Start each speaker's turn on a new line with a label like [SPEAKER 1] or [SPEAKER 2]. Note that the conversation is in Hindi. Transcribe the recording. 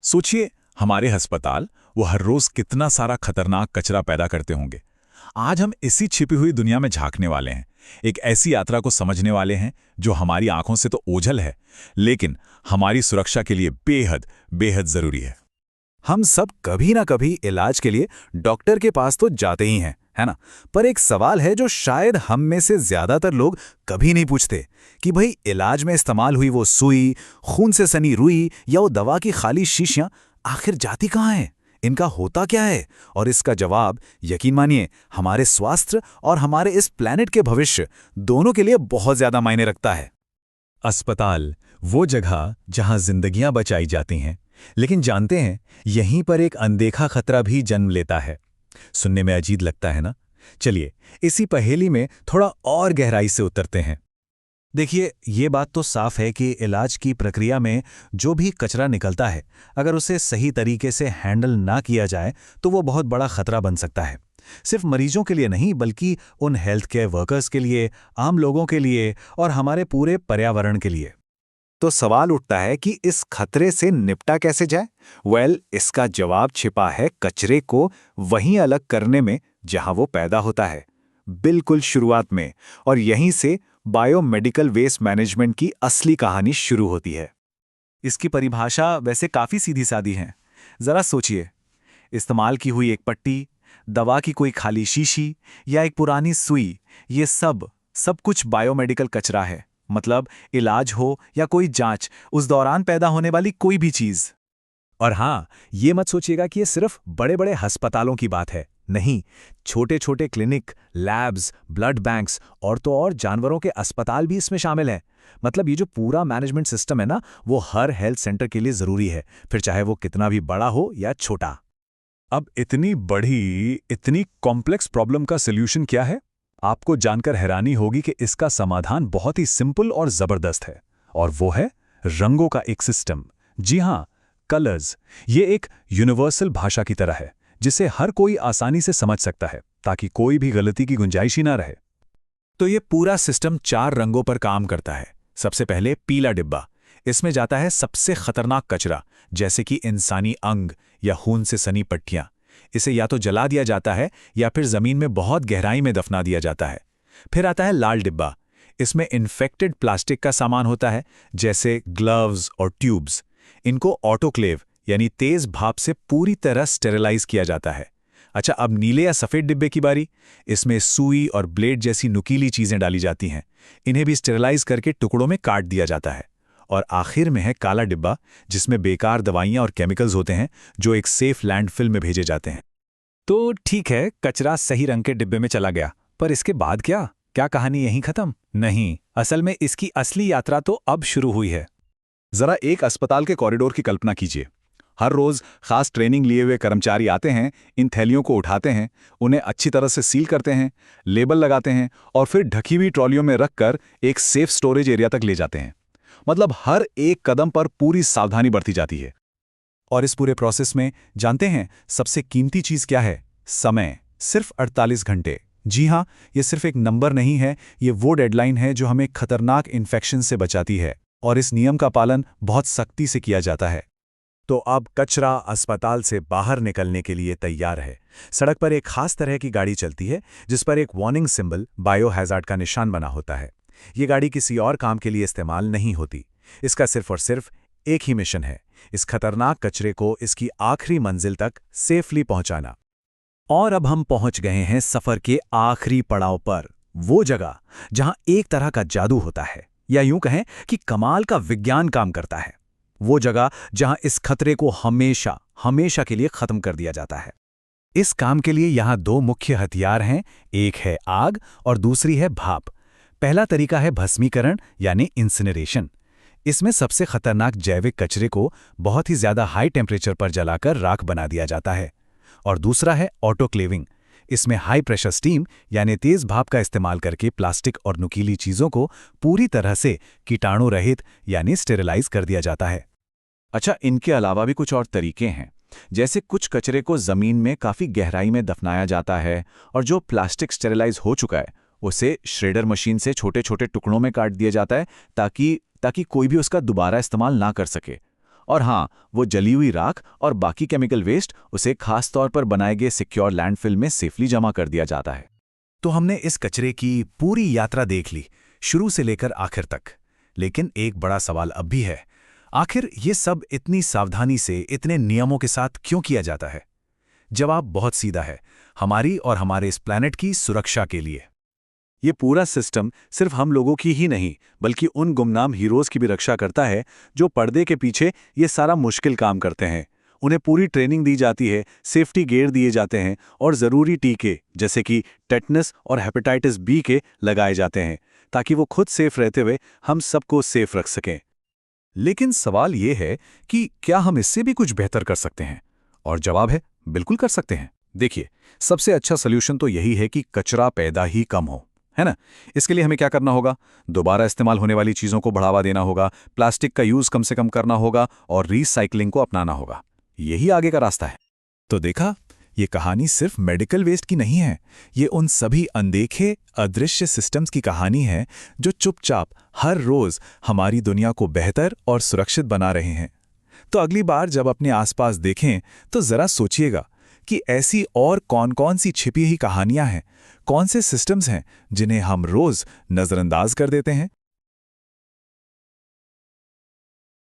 [SPEAKER 1] सोचिए, हमारे अस्पताल वो हर रोज कितना सारा खतरनाक कचरा पैदा करते होंगे। आज हम इसी छिपी हुई दुनिया में झांकने वाले हैं, एक ऐसी यात्रा को समझने वाले हैं जो हमारी आंखों से तो ओझल है, लेकिन हमारी सुरक्षा के लिए बेहद बेहद जरूरी है।
[SPEAKER 2] हम सब कभी ना कभी इलाज के लिए डॉक्टर के पास तो जाते ही हैं, है ना? पर एक सवाल है जो शायद हम में से ज्यादातर लोग कभी नहीं पूछते कि भाई इलाज में इस्तेमाल हुई वो सुई, खून से सनी रुई या वो दवा की खाली शीशियां आखिर जाती कहाँ हैं? इनका होता क्या है? और इसका जवाब, यकीन मानिए, हमारे स्वास्थ्य और हमारे इस प्लेनेट के भविष्य दोनों के लिए बहुत ज्यादा मायने रखता है।
[SPEAKER 3] अस्पताल वो जगह जहां जिंदगियां बचाई जाती हैं, लेकिन जानते हैं यहीं पर एक अनदेखा खतरा भी जन्म लेता है। सुनने में अजीब लगता है ना? चलिए इसी पहेली में थोड़ा और गहराई से उतरते हैं।
[SPEAKER 2] देखिए, ये बात तो साफ है कि इलाज की प्रक्रिया में जो भी कचरा निकलता है, अगर उसे सही तरीके से हैंडल ना किया जाए तो वो बहुत बड़ा खतरा बन सकता है। सिर्फ मरीजों के लिए नहीं, बल्कि उन हेल्थ केयर वर्कर्स के लिए, आम लोगों के लिए और हमारे पूरे पर्यावरण के लिए। तो सवाल उठता है कि इस खतरे से निपटा कैसे जाए? इसका जवाब छिपा है कचरे को वहीं अलग करने में जहां वो पैदा होता है, बिल्कुल शुरुआत में। और यहीं से बायोमेडिकल वेस्ट मैनेजमेंट की असली कहानी शुरू होती है। इसकी परिभाषा वैसे काफी सीधी सादी है। जरा सोचिए, इस्तेमाल की हुई एक पट्टी, दवा की कोई खाली शीशी या एक पुरानी सुई, ये सब कुछ बायोमेडिकल कचरा है। मतलब इलाज हो या कोई जांच, उस दौरान पैदा होने वाली कोई भी चीज।
[SPEAKER 3] और हाँ, ये मत सोचिएगा कि ये सिर्फ बड़े बड़े अस्पतालों की बात है। नहीं, छोटे छोटे क्लिनिक, लैब्स, ब्लड बैंक्स और तो और जानवरों के अस्पताल भी इसमें शामिल हैं। मतलब ये जो पूरा मैनेजमेंट सिस्टम है ना, वो हर हेल्थ सेंटर के लिए जरूरी है, फिर चाहे वो कितना भी बड़ा हो या छोटा।
[SPEAKER 1] अब इतनी बड़ी, इतनी कॉम्प्लेक्स प्रॉब्लम का सॉल्यूशन क्या है? आपको जानकर हैरानी होगी कि इसका समाधान बहुत ही सिंपल और जबरदस्त है, और वो है रंगों का एक सिस्टम। जी हां, कलर्स। ये एक यूनिवर्सल भाषा की तरह है जिसे हर कोई आसानी से समझ सकता है, ताकि कोई भी गलती की गुंजाइश ही ना रहे।
[SPEAKER 2] तो ये पूरा सिस्टम 4 रंगों पर काम करता है। सबसे पहले पीला डिब्बा। इसमें जाता है सबसे खतरनाक कचरा, जैसे कि इंसानी अंग या खून से सनी पट्टियां। इसे या तो जला दिया जाता है या फिर जमीन में बहुत गहराई में दफना दिया जाता है। फिर आता है लाल डिब्बा। इसमें इन्फेक्टेड प्लास्टिक का सामान होता है, जैसे ग्लव्स और ट्यूब्स। इनको ऑटोक्लेव यानी तेज भाप से पूरी तरह स्टेरिलाइज किया जाता है। अच्छा, अब नीले या सफेद डिब्बे की बारी। इसमें सुई और ब्लेड जैसी नुकीली चीजें डाली जाती हैं। इन्हें भी स्टेरिलाइज करके टुकड़ों में काट दिया जाता है। और आखिर में है काला डिब्बा, जिसमें बेकार दवाइयां और केमिकल्स होते हैं जो एक सेफ लैंडफिल में भेजे जाते हैं। तो ठीक है, कचरा सही रंग के डिब्बे में चला गया, पर इसके बाद क्या? क्या कहानी यहीं खत्म? नहीं, असल में इसकी असली यात्रा तो अब शुरू हुई है।
[SPEAKER 1] जरा एक अस्पताल के कॉरिडोर की कल्पना कीजिए। हर रोज खास ट्रेनिंग लिए हुए कर्मचारी आते हैं, इन थैलियों को उठाते हैं, उन्हें अच्छी तरह से सील करते हैं, लेबल लगाते हैं और फिर ढकी हुई ट्रॉलियों में रखकर एक सेफ स्टोरेज एरिया तक ले जाते हैं। मतलब हर एक कदम पर पूरी सावधानी बरती जाती है।
[SPEAKER 2] और इस पूरे प्रोसेस में जानते हैं सबसे कीमती चीज क्या है? समय। सिर्फ 48 घंटे। जी हां, ये सिर्फ एक नंबर नहीं है, ये वो डेडलाइन है जो हमें खतरनाक इन्फेक्शन से बचाती है। और इस नियम का पालन बहुत सख्ती से किया जाता है।
[SPEAKER 3] तो अब कचरा अस्पताल से बाहर निकलने के लिए तैयार है। सड़क पर एक खास तरह की गाड़ी चलती है, जिस पर एक वार्निंग सिंबल, बायोहैजार्ड का निशान बना होता है। ये गाड़ी किसी और काम के लिए इस्तेमाल नहीं होती। इसका सिर्फ और सिर्फ एक ही मिशन है, इस खतरनाक कचरे को इसकी आखिरी मंजिल तक सेफली पहुंचाना। और अब हम पहुंच गए हैं सफर के आखिरी पड़ाव पर, वो जगह जहां एक तरह का जादू होता है, या यूं कहें कि कमाल का विज्ञान काम करता है। वो जगह जहां इस खतरे को हमेशा हमेशा के लिए खत्म कर दिया जाता है। इस काम के लिए यहां 2 मुख्य हथियार हैं, एक है आग और दूसरी है भाप। पहला तरीका है भस्मीकरण यानी इंसिनरेशन। इसमें सबसे खतरनाक जैविक कचरे को बहुत ही ज्यादा हाई टेम्परेचर पर जलाकर राख बना दिया जाता है। और दूसरा है ऑटोक्लेविंग। इसमें हाई प्रेशर स्टीम यानी तेज भाप का इस्तेमाल करके प्लास्टिक और नुकीली चीजों को पूरी तरह से कीटाणु रहित यानी स्टेरिलाइज कर दिया जाता है।
[SPEAKER 2] अच्छा, इनके अलावा भी कुछ और तरीके हैं। जैसे कुछ कचरे को जमीन में काफी गहराई में दफनाया जाता है, और जो प्लास्टिक स्टेरिलाइज हो चुका है उसे श्रेडर मशीन से छोटे छोटे टुकड़ों में काट दिया जाता है, ताकि कोई भी उसका दोबारा इस्तेमाल ना कर सके।
[SPEAKER 3] और हाँ, वो जली हुई राख और बाकी केमिकल वेस्ट उसे खास तौर पर बनाए गए सिक्योर लैंडफिल में सेफली जमा कर दिया जाता है।
[SPEAKER 2] तो हमने इस कचरे की पूरी यात्रा देख ली, शुरू से लेकर आखिर तक। लेकिन एक बड़ा सवाल अब भी है, आखिर ये सब इतनी सावधानी से, इतने नियमों के साथ क्यों किया जाता है? जवाब बहुत सीधा है, हमारी और हमारे इस प्लैनेट की सुरक्षा के लिए।
[SPEAKER 3] ये पूरा सिस्टम सिर्फ हम लोगों की ही नहीं, बल्कि उन गुमनाम हीरोज़ की भी रक्षा करता है जो पर्दे के पीछे ये सारा मुश्किल काम करते हैं। उन्हें पूरी ट्रेनिंग दी जाती है, सेफ्टी गेयर दिए जाते हैं और ज़रूरी टीके जैसे कि टेटनस और हेपेटाइटिस बी के लगाए जाते हैं, ताकि वो खुद सेफ रहते हुए हम सबको सेफ रख सकें।
[SPEAKER 1] लेकिन सवाल ये है कि क्या हम इससे भी कुछ बेहतर कर सकते हैं? और जवाब है, बिल्कुल कर सकते हैं। देखिए, सबसे अच्छा सॉल्यूशन तो यही है कि कचरा पैदा ही कम हो, है ना? इसके लिए हमें क्या करना होगा? दोबारा इस्तेमाल होने वाली चीज़ों को बढ़ावा देना होगा, प्लास्टिक का यूज़ कम से कम करना होगा और रीसाइक्लिंग को अपनाना होगा। यही आगे का रास्ता है।
[SPEAKER 2] तो देखा, ये कहानी सिर्फ मेडिकल वेस्ट की नहीं है, ये उन सभी अनदेखे, अदृश्य सिस्टम्स की कहानी है जो चुपचाप हर रोज हमारी दुनिया को बेहतर और सुरक्षित बना रहे हैं। तो अगली बार जब अपने आसपास देखें तो जरा सोचिएगा कि ऐसी और कौन-कौन सी छिपी हुई कहानियां हैं, कौन से सिस्टम्स हैं जिन्हें हम रोज नजरअंदाज कर देते हैं।